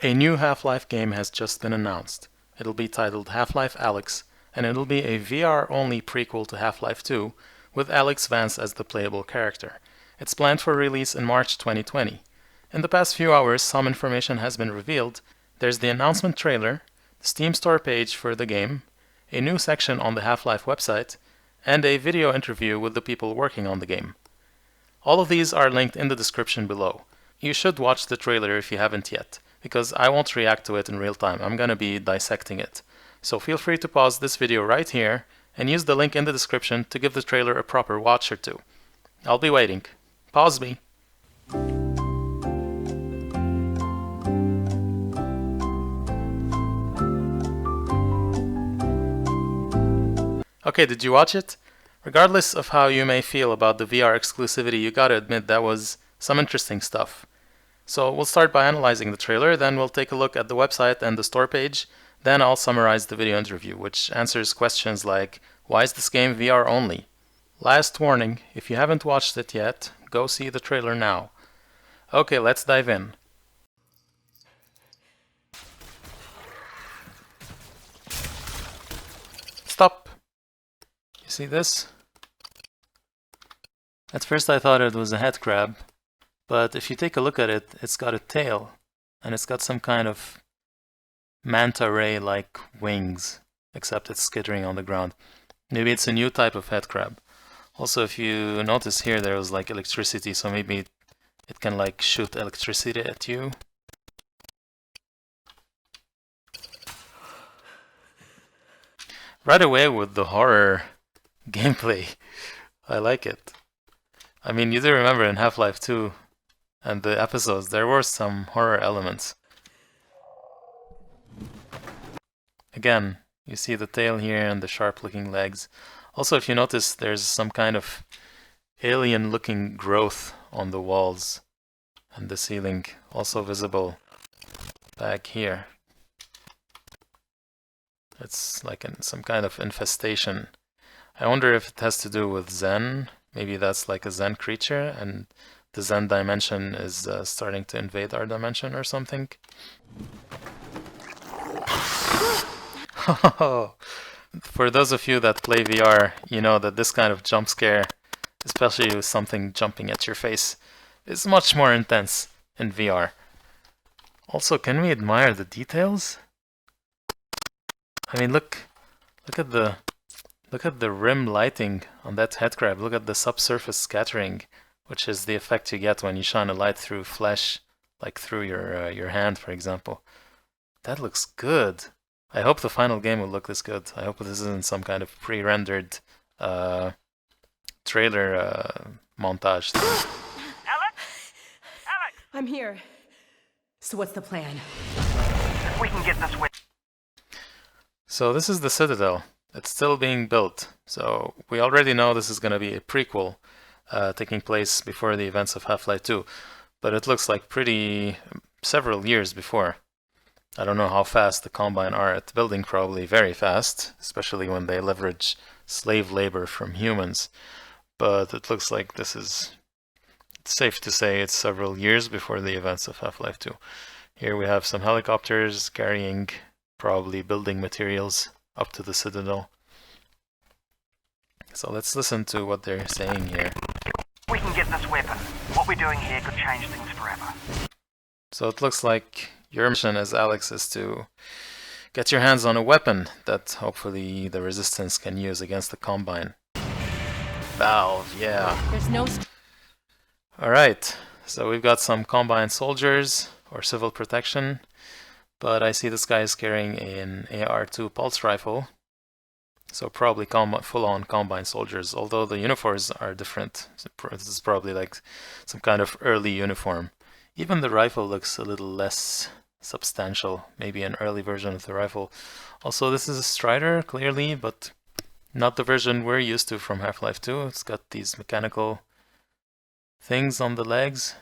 A new Half-Life game has just been announced. It'll be titled Half-Life Alyx, and it'll be a VR-only prequel to Half-Life 2, with Alyx Vance as the playable character. It's planned for release in March 2020. In the past few hours, some information has been revealed. There's the announcement trailer, the Steam store page for the game, a new section on the Half-Life website, and a video interview with the people working on the game. All of these are linked in the description below. You should watch the trailer if you haven't yet, because I won't react to it in real time. I'm gonna be dissecting it. So feel free to pause this video right here and use the link in the description to give the trailer a proper watch or two. I'll be waiting. Pause me. Okay, did you watch it? Regardless of how you may feel about the VR exclusivity, you gotta admit that was some interesting stuff. So we'll start by analyzing the trailer, then we'll take a look at the website and the store page, then I'll summarize the video interview, which answers questions like, why is this game VR only? Last warning, if you haven't watched it yet, go see the trailer now. Okay, let's dive in. Stop! You see this? At first I thought it was a headcrab, but if you take a look at it, it's got a tail, and it's got some kind of manta ray-like wings, except it's skittering on the ground. Maybe it's a new type of headcrab. Also, if you notice here, there was like electricity, so maybe it can like shoot electricity at you. Right away with the horror gameplay. I like it. I mean, you do remember in Half-Life 2 and the episodes, there were some horror elements. Again, you see the tail here and the sharp-looking legs. Also, if you notice, there's some kind of alien-looking growth on the walls and the ceiling, also visible back here. It's like some kind of infestation. I wonder if it has to do with Zen. Maybe that's like a Zen creature, and the Zen dimension is starting to invade our dimension or something. For those of you that play VR, you know that this kind of jump scare, especially with something jumping at your face, is much more intense in VR. Also, can we admire the details? I mean, look at the rim lighting on that headcrab. Look at the subsurface scattering, which is the effect you get when you shine a light through flesh, like through your hand, for example. That looks good. I hope the final game will look this good. I hope this isn't some kind of pre-rendered trailer montage thing. Alyx? Alyx! I'm here. So what's the plan? If we can get this way. So this is the Citadel. It's still being built. So we already know this is going to be a prequel taking place before the events of Half-Life 2. But it looks like several years before. I don't know how fast the Combine are at building, probably very fast, especially when they leverage slave labor from humans. But it looks like it's safe to say it's several years before the events of Half-Life 2. Here we have some helicopters carrying probably building materials up to the Citadel. So let's listen to what they're saying here. We can get this weapon. What we're doing here could change things forever. So it looks like your mission as Alyx is to get your hands on a weapon that hopefully the Resistance can use against the Combine. Valve, yeah. There's no... Alright, so we've got some Combine soldiers, or civil protection, but I see this guy is carrying an AR-2 pulse rifle, so probably full-on Combine soldiers, although the uniforms are different. This is probably like some kind of early uniform. Even the rifle looks a little less substantial, maybe an early version of the rifle. Also, this is a Strider, clearly, but not the version we're used to from Half-Life 2. It's got these mechanical things on the legs,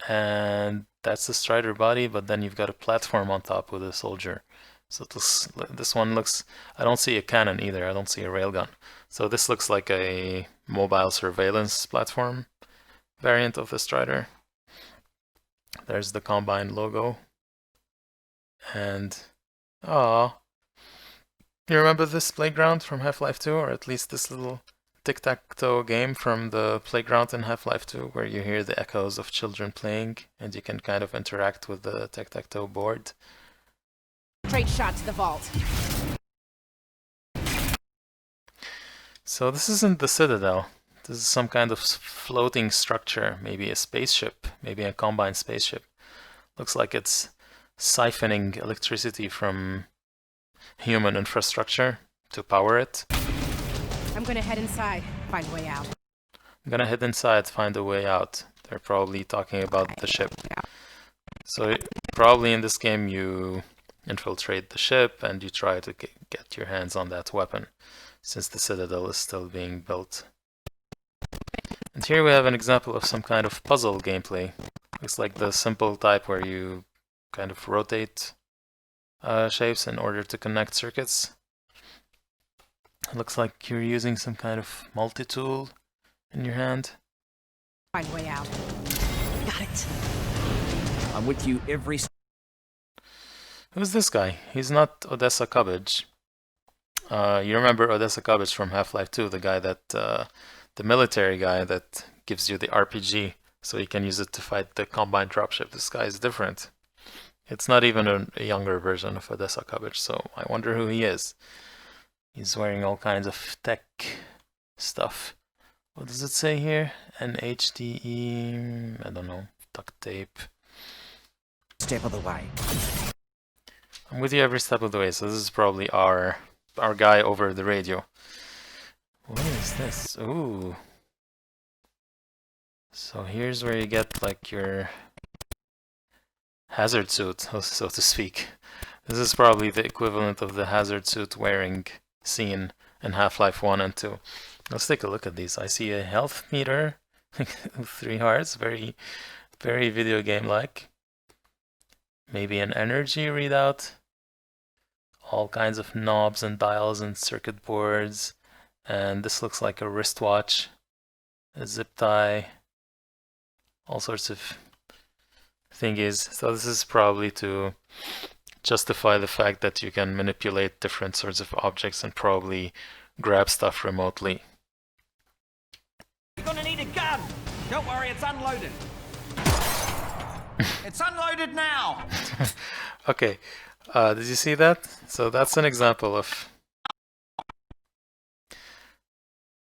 and that's the Strider body, but then you've got a platform on top with a soldier. So this one looks... I don't see a cannon either, I don't see a railgun. So this looks like a mobile surveillance platform variant of the Strider. There's the Combine logo. And oh, you remember this playground from Half-Life 2, or at least this little tic-tac-toe game from the playground in Half-Life 2, where you hear the echoes of children playing and you can kind of interact with the tic-tac-toe board. Straight shot to the vault. So this isn't the Citadel. This is some kind of floating structure, maybe a spaceship, maybe a combined spaceship. Looks like it's siphoning electricity from human infrastructure to power it. I'm gonna head inside, find a way out. I'm gonna head inside, find a way out. They're probably talking about the ship. So probably in this game you infiltrate the ship and you try to get your hands on that weapon, since the Citadel is still being built. And here we have an example of some kind of puzzle gameplay. Looks like the simple type where you kind of rotate shapes in order to connect circuits. It looks like you're using some kind of multi-tool in your hand. Find a way out. Got it. I'm with you every... Who's this guy? He's not Odessa Cubbage. You remember Odessa Cubbage from Half-Life 2, the guy that, the military guy that gives you the RPG so you can use it to fight the Combine dropship. This guy is different. It's not even a younger version of Odessa Cubbage, so I wonder who he is. He's wearing all kinds of tech stuff. What does it say here? NHDE, I don't know, duct tape. step of the way. I'm with you every step of the way, so this is probably our guy over the radio. What is this? Ooh. So here's where you get like your hazard suit, so to speak. This is probably the equivalent of the hazard suit wearing scene in Half-Life 1 and 2. Let's take a look at these. I see a health meter, 3 hearts, very, very video game-like. Maybe an energy readout. All kinds of knobs and dials and circuit boards. And this looks like a wristwatch, a zip tie, all sorts of thingies. So this is probably to justify the fact that you can manipulate different sorts of objects and probably grab stuff remotely. You're gonna need a gun! Don't worry, it's unloaded. It's unloaded now! Okay, did you see that? So that's an example of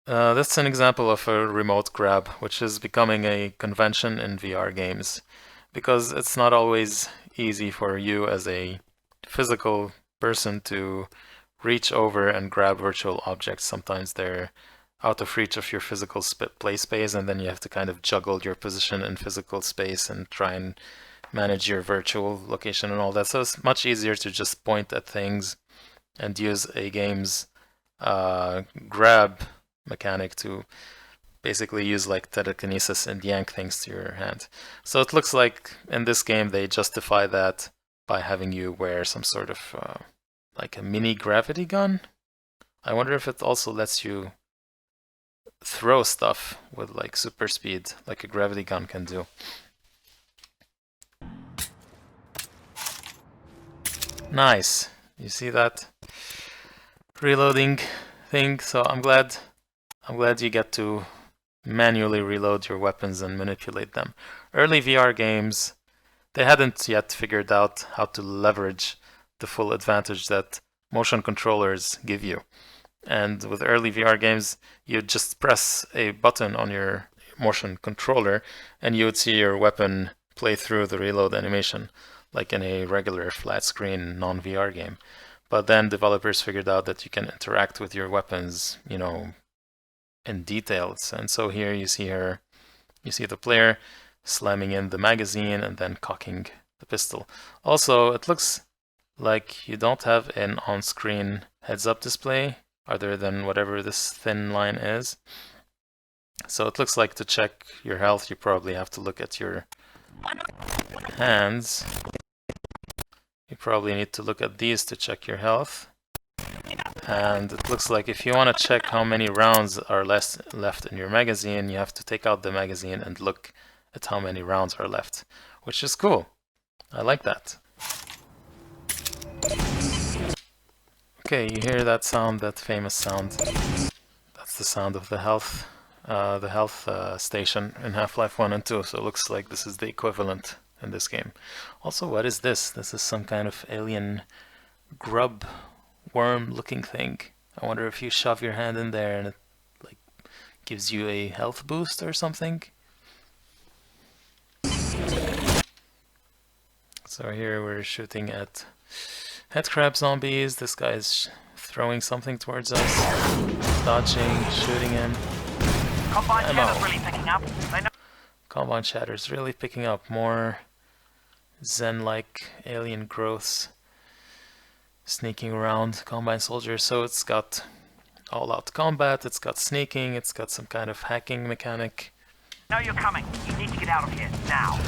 a remote grab, which is becoming a convention in VR games, because it's not always easy for you as a physical person to reach over and grab virtual objects. Sometimes they're out of reach of your physical play space, and then you have to kind of juggle your position in physical space and try and manage your virtual location and all that. So it's much easier to just point at things and use a game's grab mechanic to basically use like telekinesis and yank things to your hand. So it looks like in this game they justify that by having you wear some sort of like a mini gravity gun. I wonder if it also lets you throw stuff with like super speed like a gravity gun can do. Nice. You see that reloading thing? So I'm glad you get to manually reload your weapons and manipulate them. Early VR games, they hadn't yet figured out how to leverage the full advantage that motion controllers give you. And with early VR games, you just press a button on your motion controller and you would see your weapon play through the reload animation, like in a regular flat screen non-VR game. But then developers figured out that you can interact with your weapons, you know, in details. And so here you see the player slamming in the magazine and then cocking the pistol. Also, it looks like you don't have an on-screen heads-up display other than whatever this thin line is. So it looks like to check your health, you probably have to look at your hands. You probably need to look at these to check your health. And it looks like if you want to check how many rounds are left in your magazine, you have to take out the magazine and look at how many rounds are left, which is cool. I like that. Okay, you hear that sound, that famous sound. That's the sound of the health station in Half-Life 1 and 2, so it looks like this is the equivalent in this game. Also, what is this? This is some kind of alien grub worm looking thing. I wonder if you shove your hand in there and it like gives you a health boost or something. So here we're shooting at Headcrab zombies. This guy's throwing something towards us, dodging, shooting him. Combine Ammo. Shatter's really picking up. They know Combine Shatter's really picking up. More Zen-like alien growths sneaking around Combine Soldier. So it's got all-out combat, it's got sneaking, it's got some kind of hacking mechanic. you're coming. You need to get out of here, now.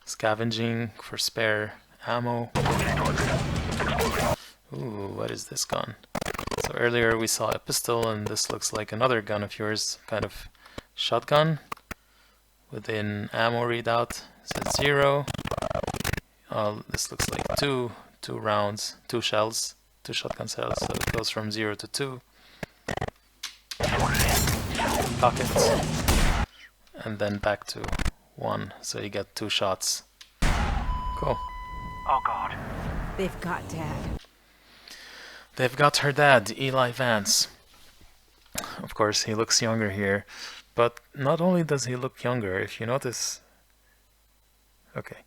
Scavenging for spare ammo. Ooh, what is this gun? So earlier we saw a pistol, and this looks like another gun of yours, kind of shotgun. Within ammo readout, it says 0. This looks like two rounds, 2 shells, 2 shotgun shells, so it goes from 0 to 2. Pockets. And then back to 1, so you get 2 shots. Cool. Oh god. They've got Dad. They've got her dad, Eli Vance. Of course, he looks younger here, but not only does he look younger, if you notice... Okay,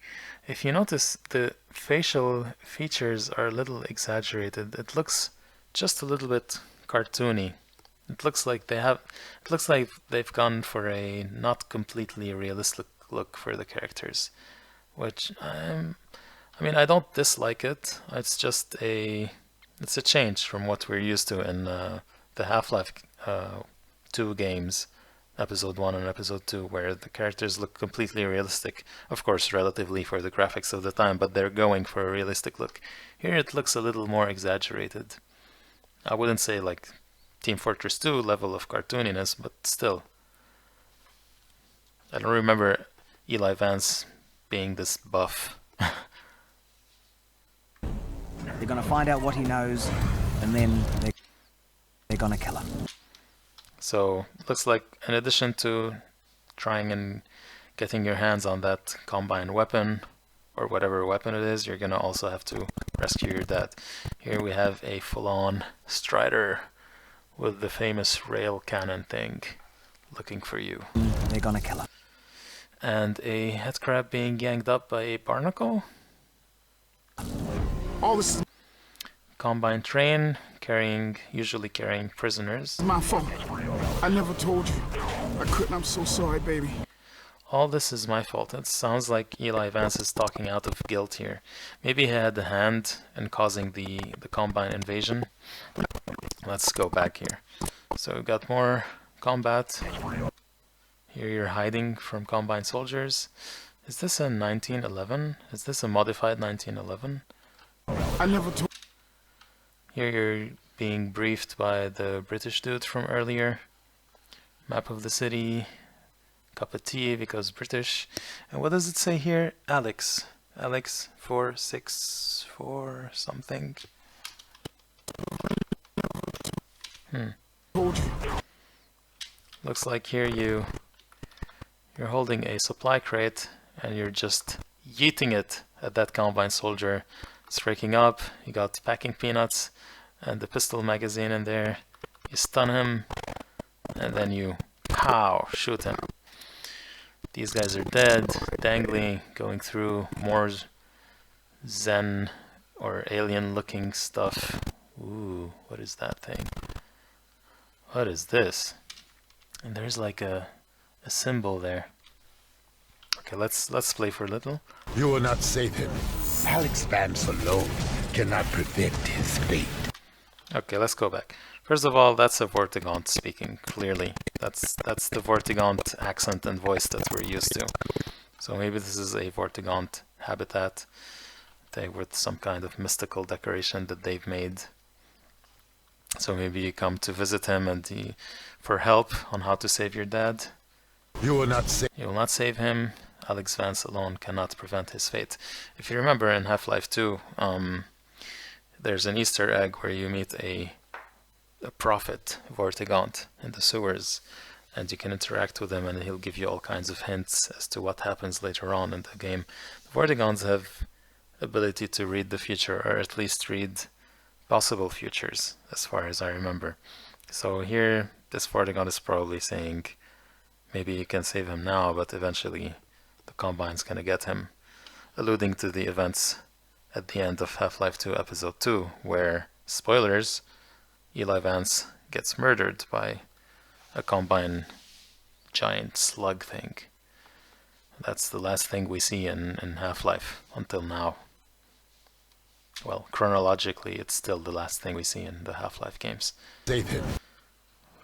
if you notice, the facial features are a little exaggerated. It looks just a little bit cartoony. It looks like they've gone for a not completely realistic look for the characters, which I mean, I don't dislike it. It's just it's a change from what we're used to in the Half-Life 2 games, Episode 1 and Episode 2, where the characters look completely realistic. Of course, relatively for the graphics of the time, but they're going for a realistic look. Here it looks a little more exaggerated. I wouldn't say like Team Fortress 2 level of cartooniness, but still. I don't remember Eli Vance being this buff. They're gonna find out what he knows, and then they're gonna kill him. So, looks like in addition to trying and getting your hands on that combine weapon, or whatever weapon it is, you're gonna also have to rescue your dad. Here we have a full-on Strider with the famous rail cannon thing looking for you. They're gonna kill him. And a Headcrab being ganged up by a barnacle. All this is Combine train usually carrying prisoners. my fault. I never told you. I couldn't. I'm so sorry, baby. All this is my fault. It sounds like Eli Vance is talking out of guilt here. Maybe he had a hand in causing the Combine invasion. Let's go back here. So we've got more combat. Here you're hiding from Combine soldiers. Is this a 1911? Is this a modified 1911? I never told. Here you're being briefed by the British dude from earlier. Map of the city. Cup of tea because British. And what does it say here? Alyx. Alyx 464 something. Told you. Looks like here you're holding a supply crate and you're just yeeting it at that Combine soldier. It's breaking up. You got packing peanuts and the pistol magazine in there. You stun him and then you pow, shoot him. These guys are dead, dangling, going through more Zen or alien looking stuff. Ooh, what is that thing? What is this? And there's like a symbol there. Okay, let's play for a little. You will not save him. Alyx Vance alone cannot prevent his fate. Okay, let's go back. First of all, that's a Vortigaunt speaking, clearly. That's the Vortigaunt accent and voice that we're used to. So maybe this is a Vortigaunt habitat with some kind of mystical decoration that they've made. So maybe you come to visit him and for help on how to save your dad. You will not save. You will not save him. Alyx Vance alone cannot prevent his fate. If you remember in Half-Life 2, there's an Easter egg where you meet a prophet, Vortigaunt, in the sewers, and you can interact with him and he'll give you all kinds of hints as to what happens later on in the game. The Vortigaunts have ability to read the future, or at least read possible futures, as far as I remember. So here, this Vortigaunt is probably saying, maybe you can save him now, but eventually the Combine's gonna get him, alluding to the events at the end of Half-Life 2 Episode 2, where, spoilers, Eli Vance gets murdered by a Combine giant slug thing. That's the last thing we see in Half-Life until now. Well, chronologically, it's still the last thing we see in the Half-Life games. Save him.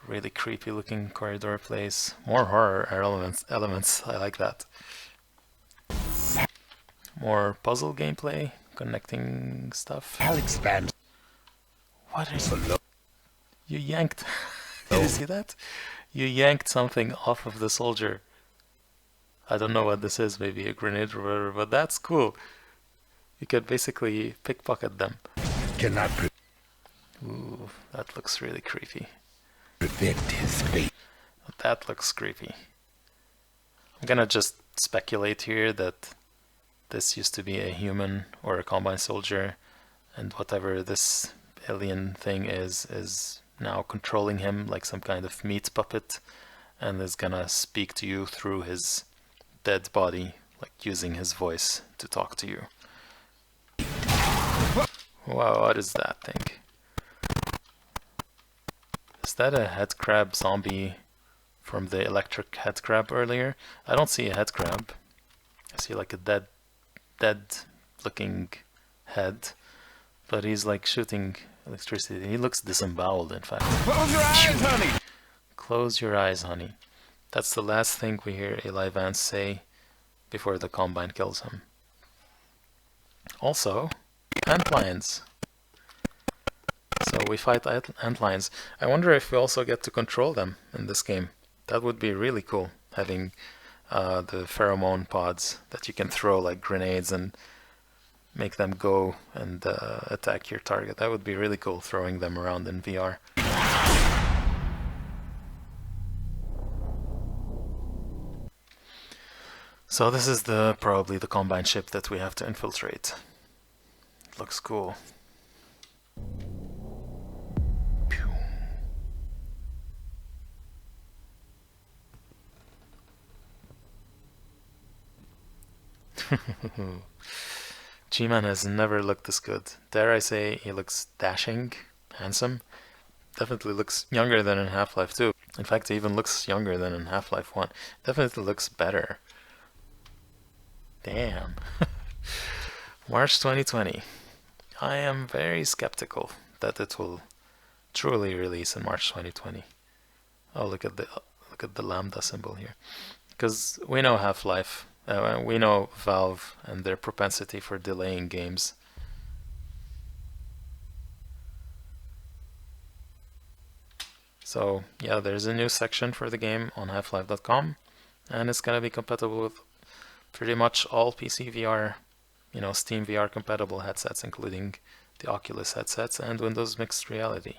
Really creepy looking corridor place. More horror elements. I like that. More puzzle gameplay, connecting stuff. Alyx Vance What is alone. You yanked... Did you see that? You yanked something off of the soldier. I don't know what this is, maybe a grenade or whatever, but that's cool. You could basically pickpocket them. Cannot Ooh, that looks really creepy. prevent his fate. That looks creepy. I'm gonna just speculate here that this used to be a human or a Combine soldier, and whatever this alien thing is now controlling him like some kind of meat puppet, and is gonna speak to you through his dead body, like using his voice to talk to you. Wow, what is that thing? Is that a Headcrab zombie from the electric Headcrab earlier? I don't see a Headcrab. I see like a dead looking head, but he's like shooting electricity. He looks disemboweled, in fact. Close your eyes, honey! Close your eyes, honey. That's the last thing we hear Eli Vance say before the Combine kills him. Also, antlions. So we fight antlions. I wonder if we also get to control them in this game. That would be really cool, having the pheromone pods that you can throw like grenades and make them go and attack your target. That would be really cool, throwing them around in VR. So this is probably the Combine ship that we have to infiltrate. It looks cool. Pew. G-Man has never looked this good. Dare I say he looks dashing, handsome. Definitely looks younger than in Half-Life 2. In fact, he even looks younger than in Half-Life 1. Definitely looks better. Damn. March 2020. I am very skeptical that it will truly release in March 2020. Oh, look at the lambda symbol here. Because we know Half-Life, we know Valve and their propensity for delaying games. So yeah, there's a new section for the game on halflife.com, and it's gonna be compatible with pretty much all PC VR, Steam VR compatible headsets, including the Oculus headsets and Windows Mixed Reality.